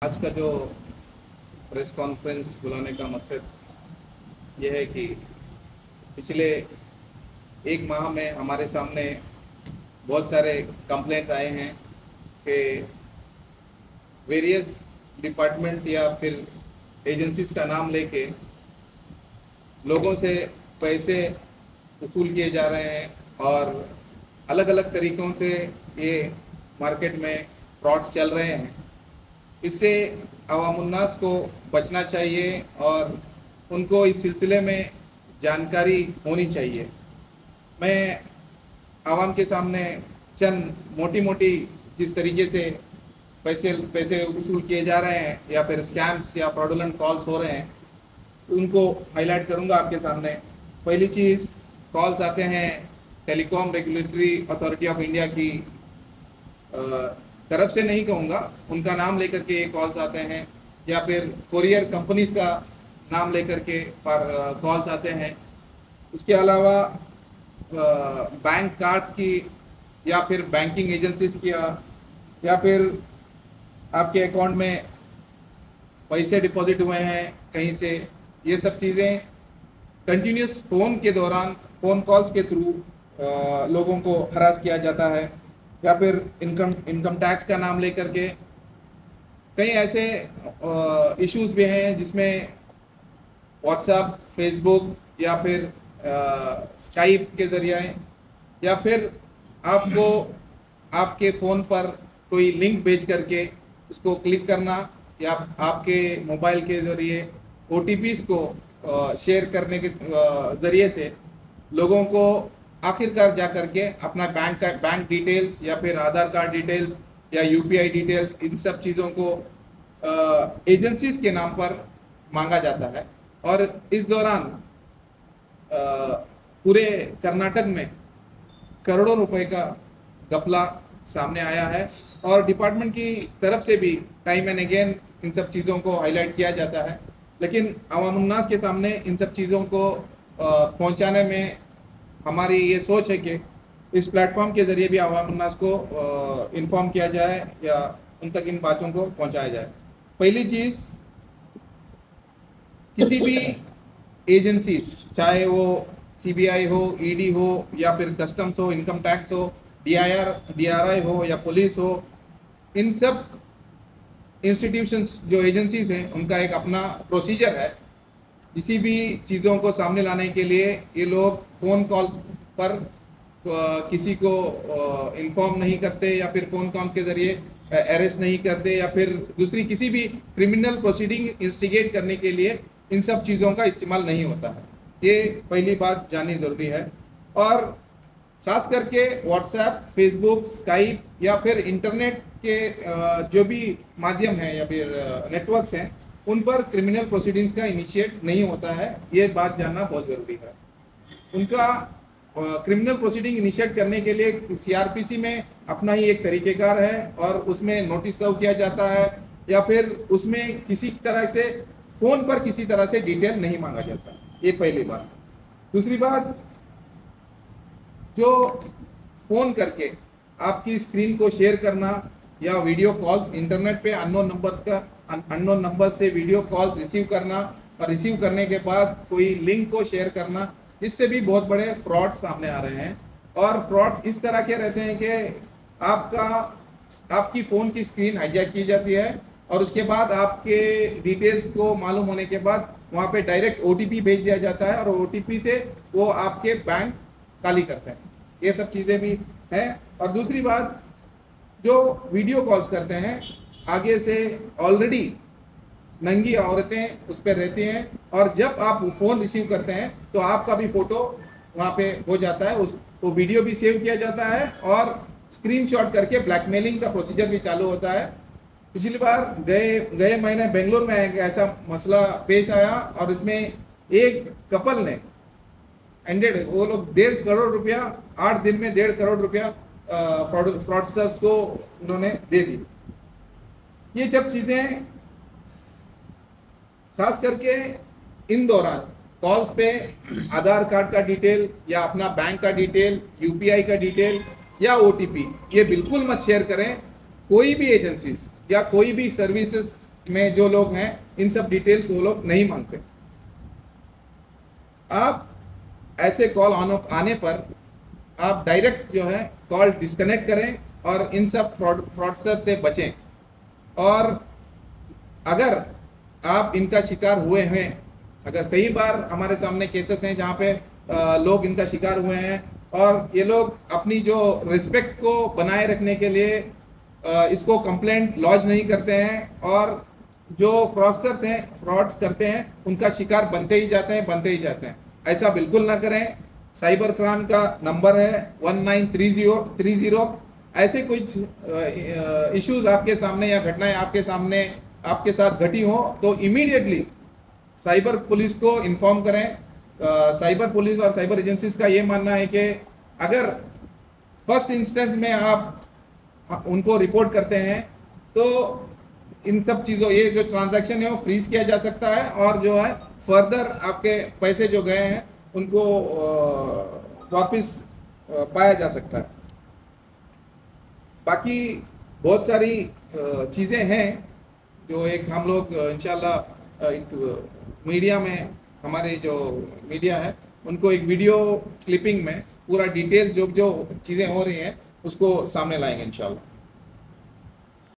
आज का जो प्रेस कॉन्फ्रेंस बुलाने का मकसद ये है कि पिछले एक माह में हमारे सामने बहुत सारे कंप्लेंट्स आए हैं कि वेरियस डिपार्टमेंट या फिर एजेंसीज का नाम लेके लोगों से पैसे वसूल किए जा रहे हैं और अलग अलग तरीक़ों से ये मार्केट में फ्रॉड्स चल रहे हैं। इससे अवामुन्नास को बचना चाहिए और उनको इस सिलसिले में जानकारी होनी चाहिए। मैं आवाम के सामने चंद मोटी मोटी जिस तरीके से पैसे पैसे वसूल किए जा रहे हैं या फिर स्कैम्स या फ्रॉडुलेंट कॉल्स हो रहे हैं उनको हाईलाइट करूंगा आपके सामने। पहली चीज़, कॉल्स आते हैं telecom regulatory authority of India की तरफ से, नहीं कहूँगा, उनका नाम लेकर के ये कॉल्स आते हैं, या फिर कोरियर कंपनीज का नाम लेकर के कॉल्स आते हैं। उसके अलावा बैंक कार्ड्स की या फिर बैंकिंग एजेंसीज की या फिर आपके अकाउंट में पैसे डिपॉजिट हुए हैं कहीं से, ये सब चीज़ें कंटिन्यूस फ़ोन के दौरान फ़ोन कॉल्स के थ्रू लोगों को हरास किया जाता है। या फिर इनकम टैक्स का नाम लेकर के कई ऐसे इश्यूज भी हैं जिसमें व्हाट्सएप, फेसबुक या फिर स्काइप के ज़रिए या फिर आपको आपके फ़ोन पर कोई लिंक भेज करके उसको क्लिक करना या आपके मोबाइल के ज़रिए OTPs को शेयर करने के ज़रिए से लोगों को आखिरकार जा करके अपना बैंक डिटेल्स या फिर आधार कार्ड डिटेल्स या UPI डिटेल्स, इन सब चीज़ों को एजेंसीज के नाम पर मांगा जाता है। और इस दौरान पूरे कर्नाटक में करोड़ों रुपए का घपला सामने आया है और डिपार्टमेंट की तरफ से भी टाइम एंड अगेन इन सब चीज़ों को हाईलाइट किया जाता है। लेकिन अवामुन्नास के सामने इन सब चीज़ों को पहुंचाने में हमारी ये सोच है कि इस प्लेटफॉर्म के ज़रिए भी अवामुन्नास को इन्फॉर्म किया जाए या उन तक इन बातों को पहुंचाया जाए। पहली चीज़, किसी भी एजेंसीज, चाहे वो CBI हो, ED हो या फिर कस्टम्स हो, इनकम टैक्स हो, DRI हो या पुलिस हो, इन सब इंस्टीट्यूशंस जो एजेंसीज हैं उनका एक अपना प्रोसीजर है। किसी भी चीज़ों को सामने लाने के लिए ये लोग फ़ोन कॉल्स पर किसी को इन्फॉर्म नहीं करते या फिर फ़ोन कॉल के ज़रिए अरेस्ट नहीं करते या फिर दूसरी किसी भी क्रिमिनल प्रोसीडिंग इंस्टिगेट करने के लिए इन सब चीज़ों का इस्तेमाल नहीं होता है। ये पहली बात जाननी ज़रूरी है। और ख़ास करके व्हाट्सएप, फेसबुक, स्काइप या फिर इंटरनेट के जो भी माध्यम हैं या फिर नेटवर्क्स हैं उन पर क्रिमिनल प्रोसीडिंग्स का इनिशिएट नहीं होता है। ये बात जानना बहुत ज़रूरी है। उनका क्रिमिनल प्रोसीडिंग इनिशिएट करने के लिए CRPC में अपना ही एक तरीक़ेकार है और उसमें नोटिस सर्व किया जाता है या फिर उसमें किसी तरह से फ़ोन पर किसी तरह से डिटेल नहीं मांगा जाता। ये पहली बात। दूसरी बात, जो फ़ोन करके आपकी स्क्रीन को शेयर करना या वीडियो कॉल्स इंटरनेट पे अननोन नंबर से वीडियो कॉल्स रिसीव करना और रिसीव करने के बाद कोई लिंक को शेयर करना, इससे भी बहुत बड़े फ्रॉड सामने आ रहे हैं। और फ्रॉड्स इस तरह के रहते हैं कि आपकी फ़ोन की स्क्रीन हाईजैक की जाती है और उसके बाद आपके डिटेल्स को मालूम होने के बाद वहाँ पे डायरेक्ट OTP भेज दिया जाता है और OTP से वो आपके बैंक खाली करते हैं। ये सब चीज़ें भी हैं। और दूसरी बात, जो वीडियो कॉल्स करते हैं आगे से ऑलरेडी नंगी औरतें उस पर रहती हैं और जब आप फ़ोन रिसीव करते हैं तो आपका भी फ़ोटो वहाँ पे हो जाता है, वो वीडियो भी सेव किया जाता है और स्क्रीनशॉट करके ब्लैकमेलिंग का प्रोसीजर भी चालू होता है। पिछली बार गए महीने बेंगलोर में एक ऐसा मसला पेश आया और इसमें एक कपल ने वो लोग 1.5 करोड़ रुपया 8 दिन में 1.5 करोड़ रुपया फ्रॉडस्टर्स को उन्होंने दे दी। ये सब चीज़ें खास करके इन दौरान कॉल्स पे आधार कार्ड का डिटेल या अपना बैंक का डिटेल, UPI का डिटेल या OTP, ये बिल्कुल मत शेयर करें। कोई भी एजेंसीज या कोई भी सर्विसेज में जो लोग हैं इन सब डिटेल्स वो लोग नहीं मांगते। आप ऐसे कॉल आने पर आप डायरेक्ट जो है कॉल डिस्कनेक्ट करें और इन सब फ्रॉडस्टर से बचें। और अगर आप इनका शिकार हुए हैं, अगर कई बार हमारे सामने केसेस हैं जहाँ पे लोग इनका शिकार हुए हैं और ये लोग अपनी जो रिस्पेक्ट को बनाए रखने के लिए इसको कंप्लेंट लॉन्च नहीं करते हैं और जो फ्रॉडस्टर्स हैं फ्रॉड्स करते हैं उनका शिकार बनते ही जाते हैं। ऐसा बिल्कुल ना करें। साइबर क्राइम का नंबर है 193030। ऐसे कुछ इश्यूज आपके सामने या घटनाएं आपके साथ घटी हो तो इमीडिएटली साइबर पुलिस को इन्फॉर्म करें। साइबर पुलिस और साइबर एजेंसीज का ये मानना है कि अगर फर्स्ट इंस्टेंस में आप उनको रिपोर्ट करते हैं तो इन सब चीज़ों ये जो ट्रांजैक्शन है वो फ्रीज किया जा सकता है और जो है फर्दर आपके पैसे जो गए हैं उनको वापस पाया जा सकता है। बाकी बहुत सारी चीज़ें हैं जो एक हम लोग इंशाल्लाह एक मीडिया में, हमारे जो मीडिया है उनको एक वीडियो क्लिपिंग में पूरा डिटेल जो चीज़ें हो रही हैं उसको सामने लाएंगे इंशाल्लाह।